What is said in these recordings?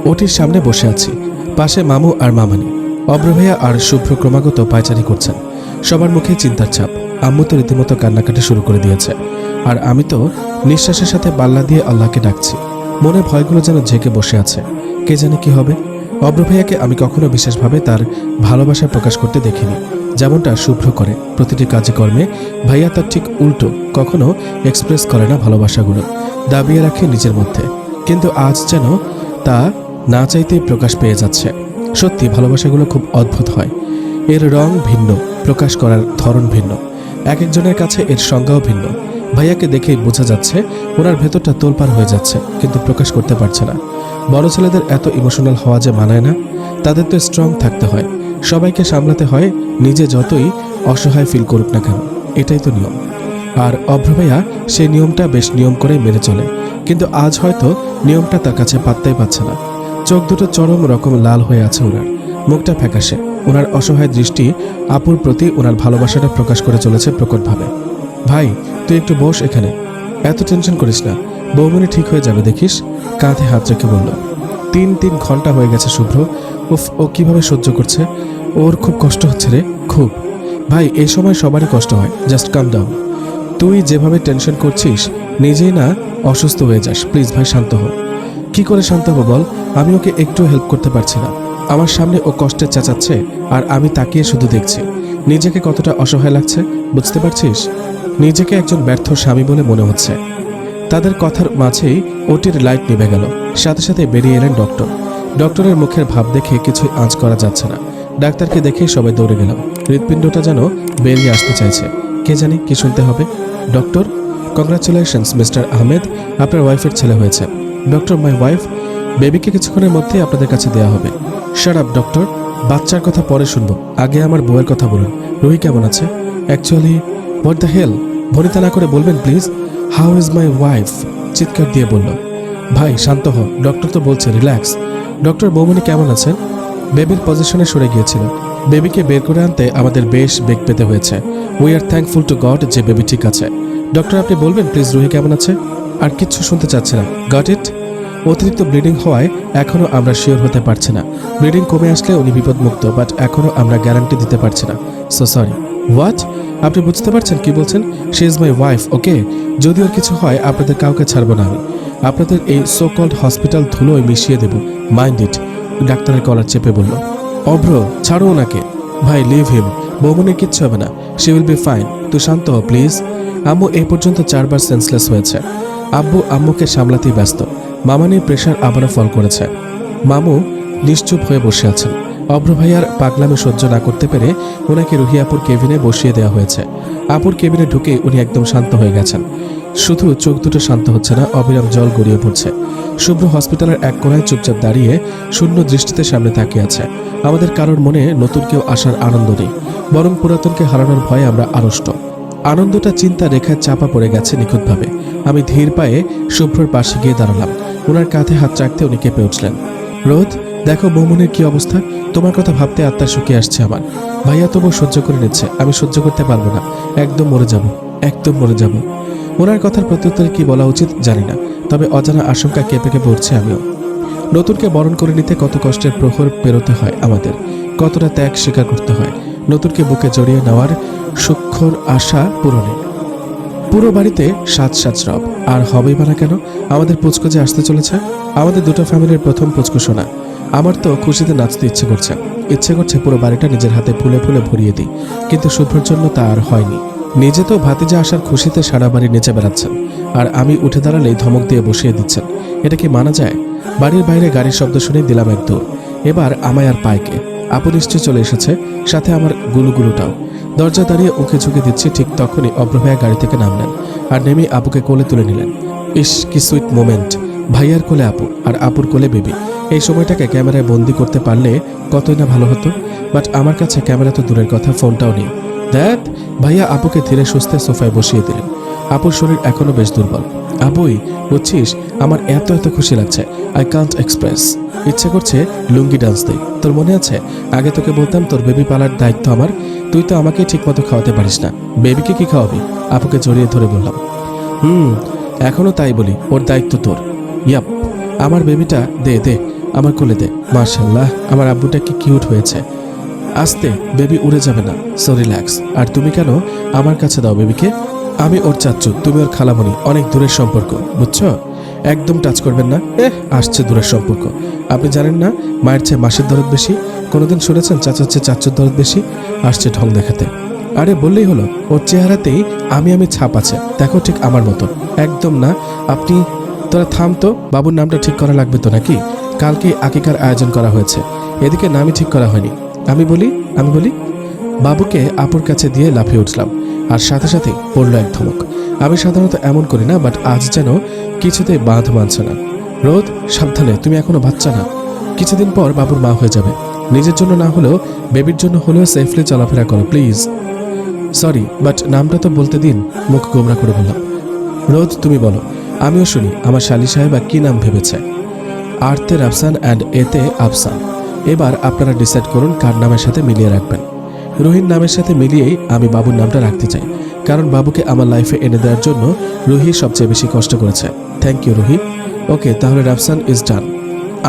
ওটির সামনে বসে আছি, পাশে মামু আর মামানি। অব্র ভাইয়া আর শুভ্র ক্রমাগত পায়চারি করছেন। সবার মুখে চিন্তার ছাপ। আম্মু তো রীতিমতো কান্নাকাটি শুরু করে দিয়েছে, আর আমি তো নিঃশ্বাসের সাথে পাল্লা দিয়ে আল্লাহকে ডাকছি। মনে ভয়গুলো যেন ঝেঁকে বসে আছে। কে জানে কি হবে। অব্র ভাইয়াকে আমি কখনো বিশেষভাবে তার ভালোবাসা প্রকাশ করতে দেখিনি, যেমনটা শুভ্র করে প্রতিটি কাজে কর্মে। ভাইয়া তার ঠিক উল্টো, কখনো এক্সপ্রেস করে না ভালোবাসাগুলো, দাবিয়ে রাখে নিজের মধ্যে। কিন্তু আজ যেন তা না চাইতেই প্রকাশ পেয়ে যাচ্ছে। সত্যি ভালোবাসাগুলো খুব অদ্ভুত হয়। এর রং ভিন্ন, প্রকাশ করার ধরন ভিন্ন, এক একজনের কাছে এর সংজ্ঞাও ভিন্ন। ভাইয়াকে দেখেই বোঝা যাচ্ছে ওনার ভেতরটা তোলপাড় হয়ে যাচ্ছে, কিন্তু প্রকাশ করতে পারছে না। বড় ছেলেদের এত ইমোশনাল হওয়া যে মানায় না। তাদের তো স্ট্রং থাকতে হয়, সবাইকে সামলাতে হয়, নিজে যতই অসহায় ফিল করুক না কেন। এটাই তো নিয়ম। আর অভ্র ভাইয়া সেই নিয়মটা বেশ নিয়ম করে মেনে চলে, কিন্তু আজ হয়তো নিয়মটা তার কাছে পাত্তাই পাচ্ছে না। চোখ দুটো চরম রকম লাল হয়ে আছে ওনার, মুখটা ফ্যাকাশে। ওনার অসহায় দৃষ্টি আপুর প্রতি ওনার ভালোবাসাটা প্রকাশ করে চলেছে প্রকটভাবে। ভাই, তুই একটু বস এখানে, এত টেনশন করিস না, বৌমনি ঠিক হয়ে যাবে দেখিস। কাঁধে হাত রেখে বলল। 3 ঘন্টা হয়ে গেছে শুভ্র। উফ, ও কিভাবে সহ্য করছে। ওর খুব কষ্ট হচ্ছে রে, খুব। ভাই, এই সময় সবারই কষ্ট হয়, জাস্ট কাম ডাউন। তুই যেভাবে টেনশন করছিস নিজেই না অসুস্থ হয়ে যাস। প্লিজ ভাই, শান্ত হ। কি করে শান্ত হবো বল? আমি ওকে একটু হেল্প করতে পারছি না। আমার সামনে ও কষ্টে চেঁচাচ্ছে, আর আমি তাকিয়ে শুধু দেখছি। নিজেকে কতটা অসহায় লাগছে বুঝতে পারছিস? নিজেকে একজন ব্যর্থ স্বামী বলে মনে হচ্ছে। তাদের কথার মাঝেই ওটির লাইট নিভে গেল। সাথে সাথে বেরিয়ে এলেন ডক্টর। ডক্টরের মুখের ভাব দেখে কিছুই আঁচ করা যাচ্ছে না। ডাক্তারকে দেখে সবাই দৌড়ে গেলাম। হৃৎপিণ্ডটা যেন বেরিয়ে আসতে চাইছে। কে জানি কি শুনতে হবে। ডক্টর, কংগ্রাচুলেশনস মিস্টার আহমেদ, আপনার ওয়াইফের ছেলে হয়েছে। Doctor, my wife? বেবিকে কিছুক্ষণের মধ্যেই আপনাদের কাছে দেওয়া হবে। শাট আপ ডক্টর, বাচ্চার কথা পরে শুনবো, আগে আমার বউয়ের কথা বলুন। রুহি কেমন আছে? Actually what the hell? ভনিতা না করে বলবেন please. How is my wife? চিৎকার দিয়ে বলল। ভাই শান্ত হ, ডক্টর তো বলছে রিল্যাক্স। ডক্টর, বৌমনি কেমন আছেন? বেবির পজিশনে সরে গিয়েছিল। বেবিকে বের করে আনতে আমাদের বেশ বেগ পেতে হয়েছে। We are thankful to god যে বেবি ঠিক আছে। ডক্টর, আপনি বলবেন প্লিজ রুহি কেমন আছে? আর কিচ্ছু শুনতে চাচ্ছি না। Got it? অতিরিক্ত ব্লিডিং হওয়ায় এখনও আমরা শিওর হতে পারছি না। ব্লিডিং কমে আসলে উনি বিপদমুক্ত, বাট এখনও আমরা গ্যারান্টি দিতে পারছি না। So sorry. হোয়াট? আপনি বুঝতে পারছেন কি বলছেন? শি ইজ মাই ওয়াইফ, ওকে? যদি ওর কিছু হয় আপনাদের কাউকে ছাড়বো না আমি। আপনাদের এই সো কল্ড হসপিটাল ধুলোয় মিশিয়ে দেব, মাইন্ড ইট। ডাক্তারের কলার চেপে বলল। অভ্র, ছাড়ো ওনাকে। ভাই, লিভ হিম। বৌমনির কিচ্ছু হবে না, শি উইল বি ফাইন। তুই শান্ত হ প্লিজ। আম্মু এই পর্যন্ত 4 বার সেন্সলেস হয়েছে। আব্বু আম্মুকে সামলাতেই ব্যস্ত। মামানির প্রেশার আবারও ফল করেছে। মামু নিশ্চুপ হয়ে বসে আছেন। অভ্র ভাইয়ার পাগলামি সহ্য না করতে পেরে ওনাকে রুহি আপুর কেবিনে বসিয়ে দেওয়া হয়েছে। আপুর কেবিনে ঢুকে উনি একদম শান্ত হয়ে গেছেন। শুধু চোখ দুটো শান্ত হচ্ছে না, অবিরাম জল গড়িয়ে পড়ছে। শুভ্র হসপিটালের এক কোণায় চুপচাপ দাঁড়িয়ে শূন্য দৃষ্টিতে সামনে তাকিয়ে আছে। আমাদের কারোর মনে নতুন কেউ আসার আনন্দ নেই, বরং পুরাতনকে হারানোর ভয়ে আমরা আড়ষ্ট। আনন্দটা চিন্তা রেখায় চাপা পড়ে গেছে নিখুঁতভাবে। আমি ধীর পায়ে শুভ্রর পাশে গিয়ে দাঁড়ালাম। ওনার কাঁধে হাত রাখতে উনি কেঁপে উঠলেন। রোদ, দেখো বৌমনির কি অবস্থা। তোমার কথা ভাবতে আত্মা শুকিয়ে আসছে আমার। ভাইয়া তবু সহ্য করে নিচ্ছে, আমি সহ্য করতে পারবো না। একদম মরে যাব, একদম মরে যাব। ওনার কথার প্রত্যুত্তরে কি বলা উচিত জানি না, তবে অজানা আশঙ্কা কেঁপে কেঁপে উঠছে আমিও। নতুনকে বরণ করে নিতে কত কষ্টের প্রহর পেরোতে হয় আমাদের, কতটা ত্যাগ স্বীকার করতে হয় নতুনকে বুকে জড়িয়ে নেওয়ার সূক্ষ্ম আশা পূরণে। পুরো বাড়িতে সাজ রব, আর হবেই বা না কেন। আমাদের পুচকো যে আসতে চলেছে, আমাদের দুটো ফ্যামিলির প্রথম পুচকো শোনা। আমার তো খুশিতে নাচতে ইচ্ছে করছে পুরো বাড়িটা নিজের হাতে ফুলে ফুলে ভরিয়ে দিই, কিন্তু শুভ্রর জন্য তা আর হয়নি। নিজে তো ভাতিজা আসার খুশিতে সারা বাড়ি নেচে বেড়াচ্ছেন, আর আমি উঠে দাঁড়ালেই ধমক দিয়ে বসিয়ে দিচ্ছেন। এটা কি মানা যায়? বাড়ির বাইরে গাড়ির শব্দ শুনে দিলাম এক দৌড়। এবার আমায় আর পায়কে। আপু নিশ্চয় চলে এসেছে, সাথে আমার গুলুগুলুটাও। দরজা দাঁড়িয়ে ওকে ঝুঁকে দিচ্ছি, ঠিক তখনই অভ্র ভাইয়া গাড়ি থেকে নামলেন আর নেমে আপুকে কোলে তুলে নিলেন। ইস, কি সুইট মোমেন্ট। ভাইয়ার কোলে আপু, আর আপুর কোলে বেবি। এই সময়টাকে ক্যামেরায় বন্দি করতে পারলে কতই না ভালো হতো, বাট আমার কাছে ক্যামেরা তো দূরের কথা, ফোনটাও নেই। দ্যাট ভাইয়া আপুকে ধীরে সুস্থে সোফায় বসিয়ে দিলেন। আপুর শরীর এখনো বেশ দুর্বল। আপুই, বুঝছিস আমার এত খুশি লাগছে, আই কান্ট এক্সপ্রেস। ইচ্ছে করছে লুঙ্গি ডান্স দেই। তোর মনে আছে আগে তোকে বলতাম তোর বেবি পালার দায়িত্ব আমার, তুই তো আমাকে ঠিক মতো খাওয়াতে পারিস না, বেবিকে কি খাওয়াবি? আপুকে জড়িয়ে ধরে বললাম। এখনো তাই বলি, ওর দায়িত্ব তোর। ইয়াপ, আমার বেবিটা দে দে, আমার কোলে দে। মাশাআল্লাহ, আমার আব্বুটা কি কিউট হয়েছে। আস্তে, বেবি উড়ে যাবে না, সো রিল্যাক্স। আর তুমি কেন আমার কাছে দাও বেবিকে? আমি ওর চাচ্চু, তুমি ওর খালামণি, অনেক দূরের সম্পর্ক, বুঝছো? একদম টাচ করবেন না। আসছে দূরের সম্পর্ক। আপনি জানেন না মায়ের চেয়ে মাসের দরদ বেশি? কোনোদিন শুনেছেন চাচার চেয়ে চাচ্চুর দরদ বেশি? আসছে ঢং দেখাতে। আরে বললেই হলো, ওর চেহারাতেই আমি ছাপ আছে, দেখো ঠিক আমার মতো। একদম না। আপনি তোরা থাম তো, বাবুর নামটা ঠিক করা লাগবে তো নাকি? কালকে আকিকার আয়োজন করা হয়েছে, এদিকে নামই ঠিক করা হয়নি। আমি বলি বাবুকে আপুর কাছে দিয়ে লাফিয়ে উঠলাম, আর সাথে সাথে পড়লো এক ধমক। আমি সাধারণত এমন করি না, বাট আজ যেন কিছুতেই বাঁধ মানছে না। রোদ, সাবধানে, তুমি এখনো বাচ্চা না। কিছুদিন পর বাবুর মা হয়ে যাবে। নিজের জন্য না হলেও বেবির জন্য হলেও সেফলি চলাফেরা করো প্লিজ। সরি, বাট নামটা তো বলতে দিন। মুখ গোমরা করে বললাম। রোদ, তুমি বলো, আমিও শুনি আমার শালি সাহেবা কি নাম ভেবেছে। আরতে রাফসান অ্যান্ড এতে আফসান। এবার আপনারা ডিসাইড করুন কার নামের সাথে মিলিয়ে রাখবেন। রুহির নামের সাথে মিলিয়েই আমি বাবুর নামটা রাখতে চাই, কারণ বাবুকে আমার লাইফে এনে দেওয়ার জন্য রুহি সবচেয়ে বেশি কষ্ট করেছে। Thank you Ruhi. ওকে, তাহলে রাফসান ইজ ডান।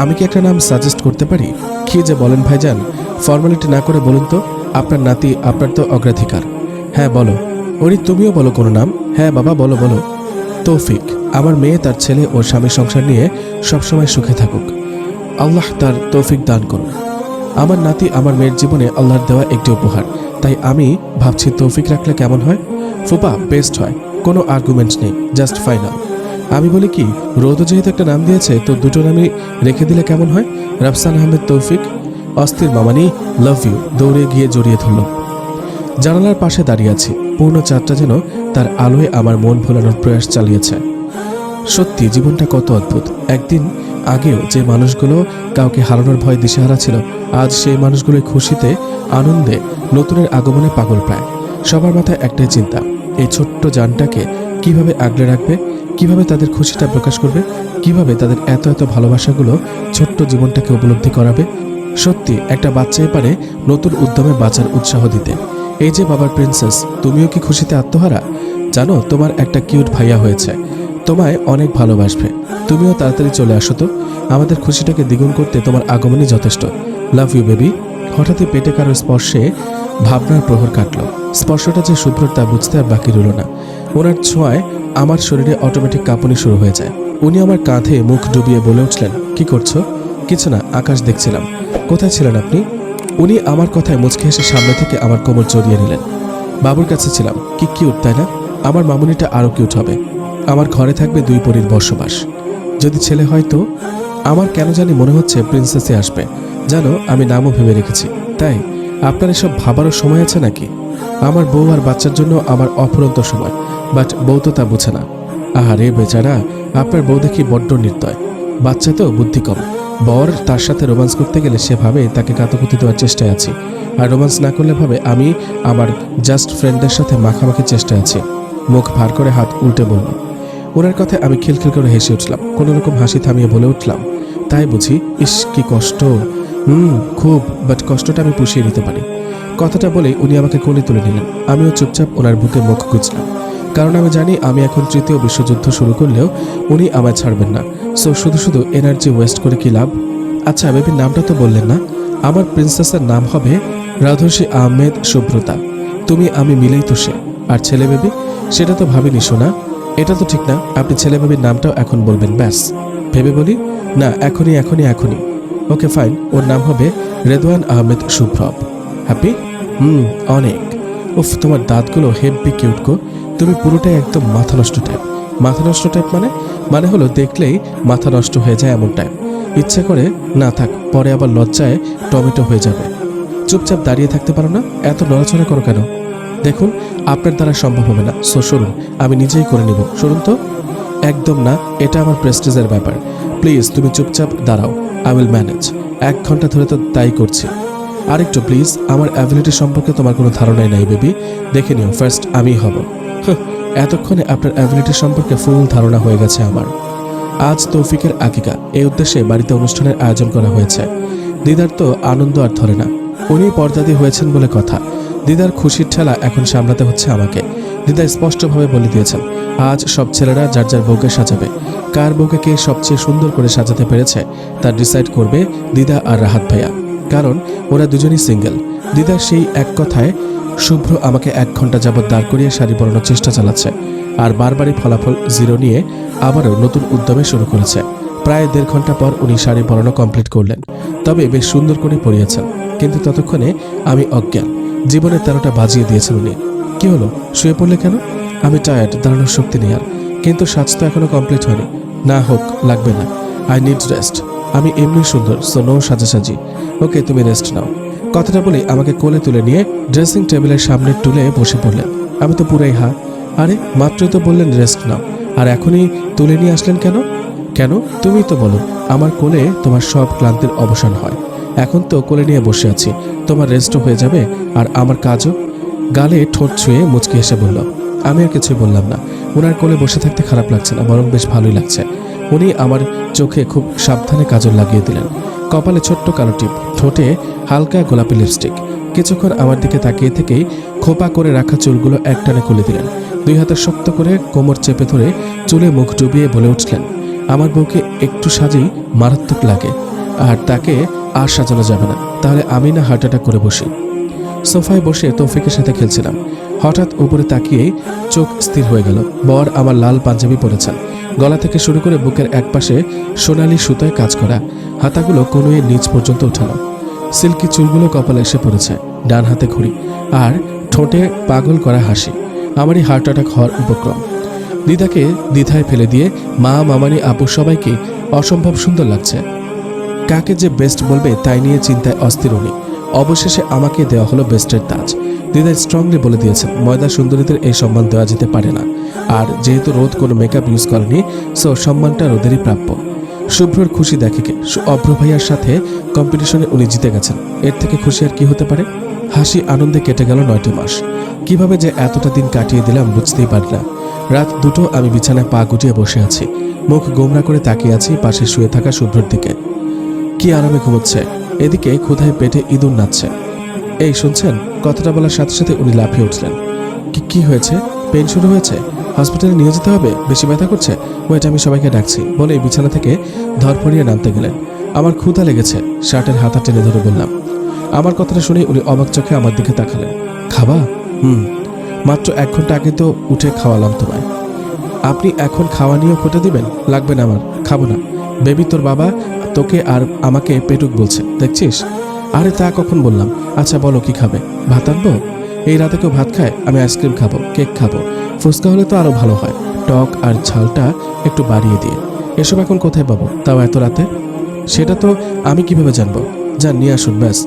আমি কি একটা নাম সাজেস্ট করতে পারি? কি যে বলেন ভাইজান, ফর্মালিটি না করে বলুন তো। আপনার নাতি, আপনার তো অগ্রাধিকার। হ্যাঁ বলো। ওরি, তুমিও বলো কোনো নাম। হ্যাঁ বাবা, বলো বলো। তৌফিক। আমার মেয়ে তার ছেলে ও স্বামীর সংসার নিয়ে সবসময় সুখে থাকুক, আল্লাহ তার তৌফিক দান করুন। আমার নাতি আমার মেয়ের জীবনে আল্লাহর দেওয়া একটি উপহার, তাই আমি ভাবছি তৌফিক রাখলে কেমন হয়? ফুপা, বেস্ট হয়, কোনো আর্গুমেন্ট নেই, জাস্ট ফাইনাল। আমি বলি কি, রোদও যেহেতু একটা নাম দিয়েছে, তো দুটো নামই রেখে দিলে কেমন হয়? রাফসান আহমেদ তৌফিক। অস্থির মামানি, লাভ ইউ। দৌড়ে গিয়ে জড়িয়ে ধরল। জানালার পাশে দাঁড়িয়ে আছি, পূর্ণ চাঁদটা যেন তার আলোয় আমার মন ভোলানোর প্রয়াস চালিয়েছে। সত্যি জীবনটা কত অদ্ভুত। একদিন আগেও যে মানুষগুলো কাউকে হারানোর ভয় দিশেহারা ছিল, আজ সেই মানুষগুলোর খুশিতে, আনন্দে, নতুনের আগমনে পাগল প্রায়। সবার মাথায় একটাই চিন্তা, এই ছোট্ট জানটাকে কিভাবে আগলে রাখবে, কিভাবে তাদের খুশিটা প্রকাশ করবে, কিভাবে তাদের এত এত ভালোবাসাগুলো ছোট্ট জীবনটাকে উপলব্ধি করাবে। সত্যি একটা বাচ্চাই পারে নতুন উদ্যমে বাঁচার উৎসাহ দিতে। এই যে বাবার প্রিন্সেস, তুমিও কি খুশিতে আত্মহারা? জানো, তোমার একটা কিউট ভাইয়া হয়েছে, তোমায় অনেক ভালোবাসবে। তুমিও তাড়াতাড়ি চলে আসো তো, আমাদের খুশিটাকে দ্বিগুণ করতে তোমার আগমনই যথেষ্ট। Love you baby. হঠাৎই পেটে কারো স্পর্শে ভাবনার প্রহর কাটল। স্পর্শটা যে শুভ্র তা বুঝতে আর বাকি রইল না। ওনার ছোঁয়ায় আমার শরীরে অটোমেটিক কাঁপুনি শুরু হয়ে যায়। উনি আমার কাঁধে মুখ ডুবিয়ে বলে উঠলেন, কি করছো? কিছু না, আকাশ দেখছিলাম। কোথায় ছিলেন আপনি? উনি আমার কথায় মুচকে হেসে সামনে থেকে আমার কোমর জড়িয়ে নিলেন। বাবুর কাছে ছিলাম। কি কিউট, তাই না? আমার মামুনিটা আরও কিউট হবে। আমার ঘরে থাকবে 2 পরীর বসবাস। যদি ছেলে হয় তো? আমার কেন জানি মনে হচ্ছে প্রিন্সেসে আসবে। জানো, আমি নামও ভেবে রেখেছি। তাই আপনার এসব ভাবারও সময় আছে নাকি? আমার বউ আর বাচ্চার জন্য আমার অফুরন্ত সময়, বাট বউ তো তা বুঝে না। আহারে বেচারা, আপনার বউ দেখি বড্ড নির্দয়। বাচ্চা তো, বুদ্ধি কম। বর তার সাথে রোমান্স করতে গেলে সে ভাবে তাকে কাতুকুতি দেওয়ার চেষ্টায় আছি, আর রোমান্স না করলে ভাবে আমি আমার জাস্ট ফ্রেন্ডদের সাথে মাখামাখির চেষ্টায় আছি। মুখ ভার করে হাত উল্টে বলল। ওনার কথায় আমি খিলখিল করে হেসে উঠলাম। কোনো রকম হাসি থামিয়ে বলে উঠলাম, তাই বুঝি? ইস, কি কষ্ট। খুব, বাট কষ্টটা আমি পুষিয়ে নিতে পারি। কথাটা বলেই উনি আমাকে কোলে তুলে নিলেন। আমিও চুপচাপ ওনার বুকে মুখ গুজলাম, কারণ আমি জানি আমি এখন 3য় বিশ্বযুদ্ধ শুরু করলেও উনি আমায় ছাড়বেন না। সো শুধু শুধু এনার্জি ওয়েস্ট করে কি লাভ? আচ্ছা, বেবির নামটা তো বললেন না। আমার প্রিন্সেসের নাম হবে রাধর্ষী আহমেদ শুভ্রতা। তুমি আমি মিলেই তো সে। আর ছেলে বেবি? সেটা তো ভাবিনি শোনা। এটা তো ঠিক না, আপনি ছেলে বেবির নামটাও এখন বলবেন। ব্যাস, ভেবে বলি? না, এখনই। ওকে ফাইন, ওর নাম হবে রেদওয়ান আহমেদ শুভ্রব। হ্যাপি? অনেক। উফ, তোমার দাঁতগুলো হেব্বি কিউট গো। তুমি পুরোটাই একদম মাথা নষ্ট টাইপ। মাথা নষ্ট টাইপ মানে হলো দেখলেই মাথা নষ্ট হয়ে যায় এমন টাইপ। ইচ্ছে করে না থাক, পরে আবার লজ্জায় টমেটো হয়ে যাবে। চুপচাপ দাঁড়িয়ে থাকতে পারো না? এত নড়াচড়া করো কেন? দেখুন, আপনার দ্বারা সম্ভব হবে না। সো সরুন, আমি নিজেই করে নিব। সরুন তো। একদম না, এটা আমার প্রেস্টিজের ব্যাপার। প্লিজ তুমি চুপচাপ দাঁড়াও, আই উইল ম্যানেজ। 1 ঘন্টা ধরে তো তাই করছি। আরেকটু প্লিজ। আমার অ্যাবিলিটি সম্পর্কে তোমার কোনো ধারণাই নাই বেবি, দেখে নিও ফার্স্ট আমি হব। এতক্ষণে আপনার অ্যাবিলিটি সম্পর্কে ফুল ধারণা হয়ে গেছে আমার। আজ তৌফিকের আকিকা, এই উদ্দেশ্যে বাড়িতে অনুষ্ঠানের আয়োজন করা হয়েছে। দিদার তো আনন্দ আর ধরে না। উনি পর্দাদি হয়েছেন বলে কথা। দিদার খুশির ঠেলা এখন সামলাতে হচ্ছে আমাকে। দিদা স্পষ্টভাবে বলে দিয়েছেন, আজ সব ছেলেরা যার যার বউকে সাজাবে। কার বউকে কে সবচেয়ে সুন্দর করে সাজাতে পেরেছে তা ডিসাইড করবে দিদা আর রাহাত ভাইয়া, কারণ ওরা দুজনই সিঙ্গেল। দিদার সেই এক কথায় শুভ্র আমাকে 1 ঘন্টা যাবৎ দাঁড় করিয়ে শাড়ি পরানোর চেষ্টা চালাচ্ছে, আর বারবারই ফলাফল 0 নিয়ে আবারও নতুন উদ্যমে শুরু করেছে। প্রায় 1.5 ঘন্টা পর উনি শাড়ি পরানো কমপ্লিট করলেন, তবে বেশ সুন্দর করে পরিয়েছেন, কিন্তু ততক্ষণে আমি অজ্ঞান। জীবনে 13টা বাজিয়ে দিয়েছেন উনি। কি হলো, শুয়ে পড়লে কেন? আমি টায়ার্ড, দাঁড়ানোর শক্তি নেই আর। কিন্তু সাজ তো এখনো কমপ্লিট হয়নি। না হোক, লাগবে না, আই নিড রেস্ট। আমি এমনি সুন্দর, সো নো সাজাসাজি। ওকে, তুমি রেস্ট নাও। কথাটা বলে আমাকে কোলে তুলে নিয়ে ড্রেসিং টেবিলের সামনে টুলে বসে পড়লেন। আমি তো পুরাই হা। আরে মাত্রই তো বললেন রেস্ট নাও, আর এখনই তুলে নিয়ে আসলেন কেন? কেন, তুমিই তো বলো আমার কোলে তোমার সব ক্লান্তির অবসান হয়। এখন তো কোলে নিয়ে বসে আছি, তোমার রেস্টও হয়ে যাবে আর আমার কাজও। গালে ঠোঁট ছুঁয়ে মুচকি এসে বলল। আমি আর কিছুই বললাম না। ওনার কোলে বসে থাকতে খারাপ লাগছে না, বরং বেশ ভালোই লাগছে। উনি আমার চোখে খুব সাবধানে কাজল লাগিয়ে দিলেন। কপালে ছোট্ট কালো টিপ, ঠোঁটে হালকা গোলাপি লিপস্টিক। কিছুক্ষণ আমার দিকে তাকিয়ে থেকেই খোপা করে রাখা চুলগুলো একটানে খুলে দিলেন। 2 হাতে শক্ত করে কোমর চেপে ধরে চুলে মুখ ডুবিয়ে বলে উঠলেন, আমার বউকে একটু সাজেই মারাত্মক লাগে, আর তাকে আর সাজানো যাবে না। তাহলে আমি না হার্ট অ্যাটাক করে বসি। সোফায় বসে তৌফিকের সাথে খেলছিলাম। হঠাৎ উপরে তাকিয়েই চোখ স্থির হয়ে গেল। বর আমার লাল পাঞ্জাবি পরেছেন, গলা থেকে শুরু করে বুকের একপাশে সোনালি সুতোয় কাজ করা, হাতাগুলো কনুয়ে নিচ পর্যন্ত উঠানো। সিল্কি চুলগুলো কপালে এসে পড়েছে, ডান হাতে ঘড়ি, আর ঠোঁটে পাগল করা হাসি। আমারই হার্ট অ্যাটাক হওয়ার উপক্রম। দিদাকে দ্বিধায় ফেলে দিয়ে মা, মামানি, আপু সবাইকে অসম্ভব সুন্দর লাগছে। কাকে যে বেস্ট বলবে তাই নিয়ে চিন্তায় অস্থির উনি। অবশেষে আমাকে দেওয়া হলো বেস্টের তাজ। দিদা স্ট্রংলি বলে দিয়েছেন ময়দা সুন্দরীদের এই সম্মান দেওয়া যেতে পারে না, আর যেহেতু রোদ কোনো মেকআপ ইউজ করেনি, সো সম্মানটা রোদেরই প্রাপ্য। শুভ্রর খুশি দেখে কে, অভ্র ভাইয়ার সাথে কম্পিটিশনে উনি জিতে গেছেন, এর থেকে খুশি আর কি হতে পারে। হাসি আনন্দে কেটে গেল 9টি মাস। কিভাবে যে এতটা দিন কাটিয়ে দিলাম বুঝতেই পারি না। রাত 2টো আমি বিছানায় পা গুটিয়ে বসে আছি, মুখ গোমরা করে তাকিয়ে আছি পাশে শুয়ে থাকা শুভ্রর দিকে। কি আরামে ঘুমোচ্ছে, এদিকে ক্ষুধায় পেটে ইঁদুর নাচছে। এই শুনছেন? কথাটা বলার সাথে সাথে উনি লাফিয়ে উঠলেন। কি হয়েছে? পেন শুরু হয়েছে? হসপিটালে নিয়ে যেতে হবে? বেশি ব্যথা করছে? ওয়েট, আমি সবাইকে ডাকছি বলে বিছানা থেকে ধরফড়িয়ে নামতে গেলেন। আমার ক্ষুধা লেগেছে, শার্টের হাতা টেনে ধরে বললাম। আমার কথাটা শুনে উনি অবাক চোখে আমার দিকে তাকালেন। খাবা? মাত্র 1 ঘন্টা আগে তো উঠে খাওয়ালাম তোমায়। আপনি এখন খাওয়া নিয়েও খোটা দিবেন? লাগবে না, আমার খাবো না। বেবি, তোর বাবা তোকে আর আমাকে পেটুক বলছে, দেখছিস? আরে তা কখন বললাম? আচ্ছা বলো, কি খাবে? ভাত আনবো? এই রাতে কেউ ভাত খায়? আমি আইসক্রিম খাবো, কেক খাবো, ফুচকা হলে তো আরো ভালো হয়, টক আর ঝালটা একটু বাড়িয়ে দিয়ে। এসব এখন কোথায় পাবো, তাও এত রাতে? সেটা তো আমি কিভাবে জানবো? যান নিয়ে আসুন, ব্যাস।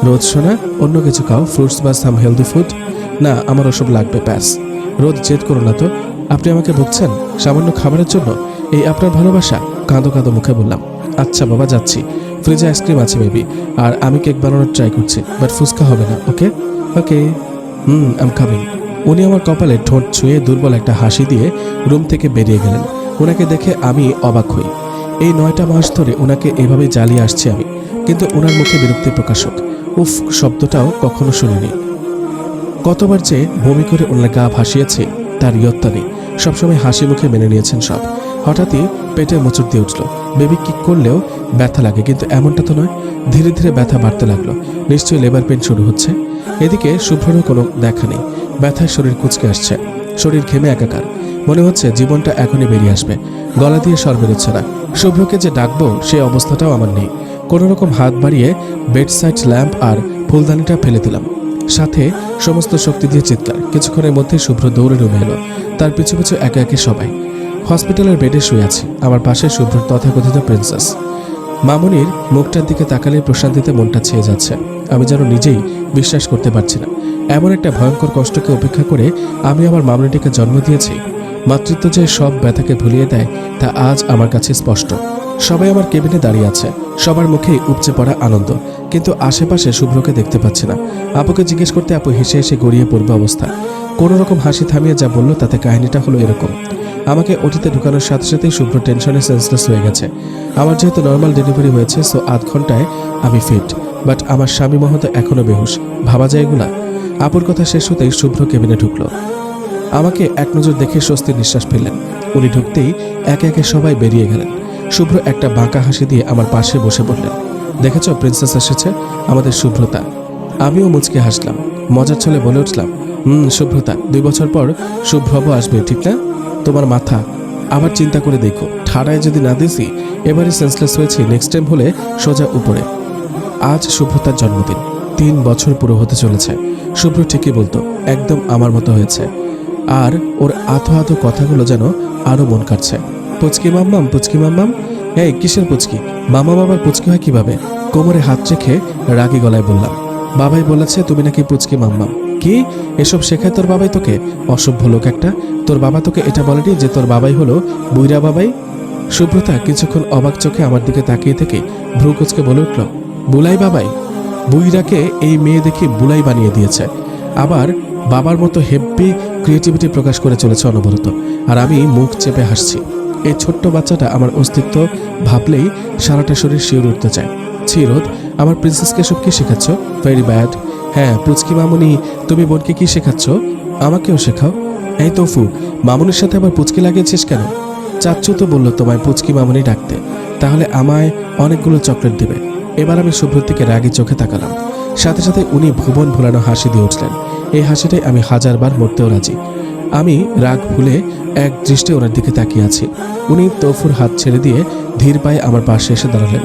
রোদ শোনা, অন্য কিছু খাও, ফ্রুটস বা সাম হেলদি ফুড। না, আমার ওসব লাগবে, ব্যাস। রোদ জেদ করো না তো। আপনি আমাকে বকছেন সামান্য খাবারের জন্য? এই আপনার ভালোবাসা? কাঁদো কাঁদো মুখে বললাম। আচ্ছা বাবা, যাচ্ছি। ফ্রিজে আইসক্রিম আছে বেবি, আর আমি কেক বানানোর ট্রাই করছি, বাট ফুচকা হবে না, ওকে? ওকে, আম কামিং। উনি আমার কপালে ঠোঁট ছুঁয়ে দুর্বল একটা হাসি দিয়ে রুম থেকে বেরিয়ে গেলেন। ওনাকে দেখে আমি অবাক হই। এই 9টা মাস ধরে ওনাকে এভাবে জ্বালিয়ে আসছি আমি, কিন্তু ওনার মুখে বিরক্তি প্রকাশক উফ শব্দটাও কখনো শুনিনি। কতবার যে বমি করে ওনার গা ভাসিয়েছে তার ইয়ত্তা নেই। সবসময় হাসি মুখে মেনে নিয়েছেন সব। হঠাৎই পেটে মোচড় দিয়ে উঠল। বেবি কিক করলেও ব্যথা লাগে, কিন্তু এমনটা তো নয়। ধীরে ধীরে ব্যথা বাড়তে লাগলো। নিশ্চয়ই লেবার পেন শুরু হচ্ছে। এদিকে শুভ্ররও কোনো দেখা নেই। ব্যথায় শরীর কুঁচকে আসছে, শরীর ঘেমে একাকার। মনে হচ্ছে জীবনটা এখনই বেরিয়ে আসবে। গলা দিয়ে স্বর বেরোচ্ছে না। শুভ্রকে যে ডাকবো সেই অবস্থাটাও আমার নেই। কোনো রকম হাত বাড়িয়ে বেডসাইড ল্যাম্প আর ফুলদানিটা ফেলে দিলাম, সাথে সমস্ত শক্তি দিয়ে চিৎকার। কিছুক্ষণের মধ্যে শুভ্র দৌড়ে রুমে এলো, তার পিছু পিছু একে একে সবাই। হসপিটালের বেডে শুয়ে আছি, আমার পাশে শুভ্রর তথাকথিত প্রিন্সেস। মামুনির মুখটার দিকে তাকালে প্রশান্তিতে মনটা ছেয়ে যাচ্ছে। আমি যেন নিজেই বিশ্বাস করতে পারছি না, এমন একটা ভয়ঙ্কর কষ্টকে উপেক্ষা করে আমি আমার মামুনিটিকে জন্ম দিয়েছি। মাতৃত্ব যে সব ব্যথাকে ভুলিয়ে দেয় তা আজ আমার কাছে স্পষ্ট। সবাই আমার কেবিনে দাঁড়িয়ে আছে, সবার মুখেই উপচে পড়া আনন্দ, কিন্তু আশেপাশে শুভ্রকে দেখতে পাচ্ছি না। আপুকে জিজ্ঞেস করতে আপু হেসে হেসে গড়িয়ে পড়বে অবস্থা। কোনো রকম হাসি থামিয়ে যা বললো তাতে কাহিনীটা হলো এরকম। আমাকে ওটিতে ঢুকানোর সাথে সাথেই শুভ্র টেনশনে সেন্সলেস হয়ে গেছে। আমার যেহেতু নর্মাল ডেলিভারি হয়েছে, সো আধ ঘন্টায় আমি ফিট, বাট আমার স্বামী মহন্ত এখনো বেহুশ। ভাবা যায় এগুলা? আপুর কথা শেষ হতেই শুভ্র কেবিনে ঢুকলো। আমাকে এক নজর দেখে স্বস্তির নিঃশ্বাস ফেললেন। উনি ঢুকতেই একে একে সবাই বেরিয়ে গেলেন। শুভ্র একটা বাঁকা হাসি দিয়ে আমার পাশে বসে বললেন, দেখেছ প্রিন্সেস এসেছে, আমাদের শুভ্রতা। আমিও মুচকে হাসলাম, মজার ছলে বলে উঠলাম, শুভ্রতা, 2 বছর পর শুভ্রব আসবে, ঠিক না? তোমার মাথা আবার চিন্তা করে দেখো, ঠাড়ায় যদি না দিছি, এবারে সেন্সলেস হয়েছি, নেক্সট টাইম হলে সোজা উপরে। আজ শুভ্রতার জন্মদিন, 3 বছর পুরো হতে চলেছে। শুভ্র ঠিকই বলতো, একদম আমার মতো হয়েছে। আর ওর আধো আধো কথাগুলো যেন আরো মন কাটছে। পুচকি মাম্মাম, পুচকি মাম্মাম। এই কিসের পুচকি? মামা বাবার পুচকি হয় কিভাবে? কোমরে হাত রেখে রাগী গলায় বললাম, বাবাই বলেছে তুমি নাকি পুচকি মাম্মাম। কি এসব শেখায় তোর বাবাই তোকে? অসভ্য লোক একটা। তোর বাবা তোকে এটা বলেনি যে তোর বাবাই হলো বুইরা বাবাই? সুব্রতা কিছুক্ষণ অবাক চোখে আমার দিকে তাকিয়ে থেকে ভ্রু কুচকে বলে উঠল, বুলাই বাবাই? বুইরাকে এই মেয়ে দেখে বুলাই বানিয়ে দিয়েছে, আবার বাবার মতো হেব্বি ক্রিয়েটিভিটি প্রকাশ করে চলেছে অনবরত। আর আমি মুখ চেপে হাসছি। এই ছোট্ট বাচ্চাটা আমার অস্তিত্ব ভাবলেই সারাটা শরীর শিউরে উঠতে চায়। চিরোদ, আমার প্রিন্সেসকে সব কি শেখাচ্ছ? Very bad. হ্যাঁ পুচকি মামুনি, তুমি বোনকে কি শেখাচ্ছ? আমাকেও শেখাও। এই তোফু, মামুনির সাথে আবার পুচকি লাগিয়েছিস কেন? চাচ্চু তো বললো তোমায় পুচকি মামুনি ডাকতে, তাহলে আমায় অনেকগুলো চকলেট দেবে। এবার আমি শুভ্রর দিকে রাগী চোখে তাকালাম। সাথে সাথে উনি ভুবন ভোলানো হাসি দিয়ে উঠলেন। এই হাসিটাই আমি 1000বার মরতেও রাজি। আমি রাগ ভুলে এক দৃষ্টে ওনার দিকে তাকিয়ে আছি। উনি তোফুর হাত ছেড়ে দিয়ে ধীর পায়ে আমার পাশে এসে দাঁড়ালেন।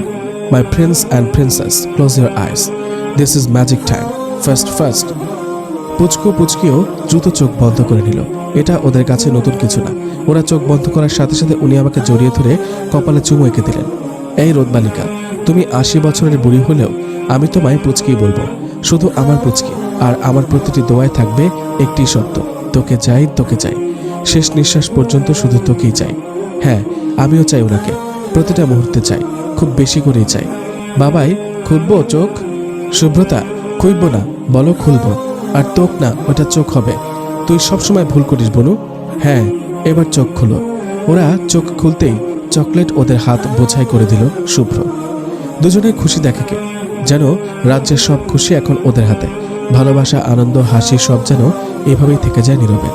My prince and princess, close your eyes, this is magic time, first. পুচকিও দ্রুত চোখ বন্ধ করে নিল। এটা ওদের কাছে নতুন কিছু না। ওরা চোখ বন্ধ করার সাথে সাথে উনি আমাকে জড়িয়ে ধরে কপালে চুমু এঁকে দিলেন। এই রোদ বালিকা, তুমি 80 বছরের বুড়ি হলেও আমি তোমায় পুচকি বলবো, শুধু আমার পুচকি। আর আমার প্রতিটি দোয়ায় থাকবে একটি শব্দ, তোকে চাই, তোকে চাই, শেষ নিঃশ্বাস পর্যন্ত শুধু তোকেই চাই। হ্যাঁ, আমিও চাই ওনাকে, প্রতিটা মুহূর্তে চাই, খুব বেশি করেই চাই। বাবাই, খুলবো চোখ? শুভ্রতা, খুলব না, বলো খুলবো। আর তোক না, ওটা চোখ হবে। তুই সবসময় ভুল করিস বনু। হ্যাঁ, এবার চোখ খুলো। ওরা চোখ খুলতেই চকলেট ওদের হাত বোঝাই করে দিল শুভ্র। দুজনে খুশি দেখাকে, যেন রাজ্যের সব খুশি এখন ওদের হাতে। ভালোবাসা, আনন্দ, হাসি সব যেন এভাবেই থেকে যায় নীরবে।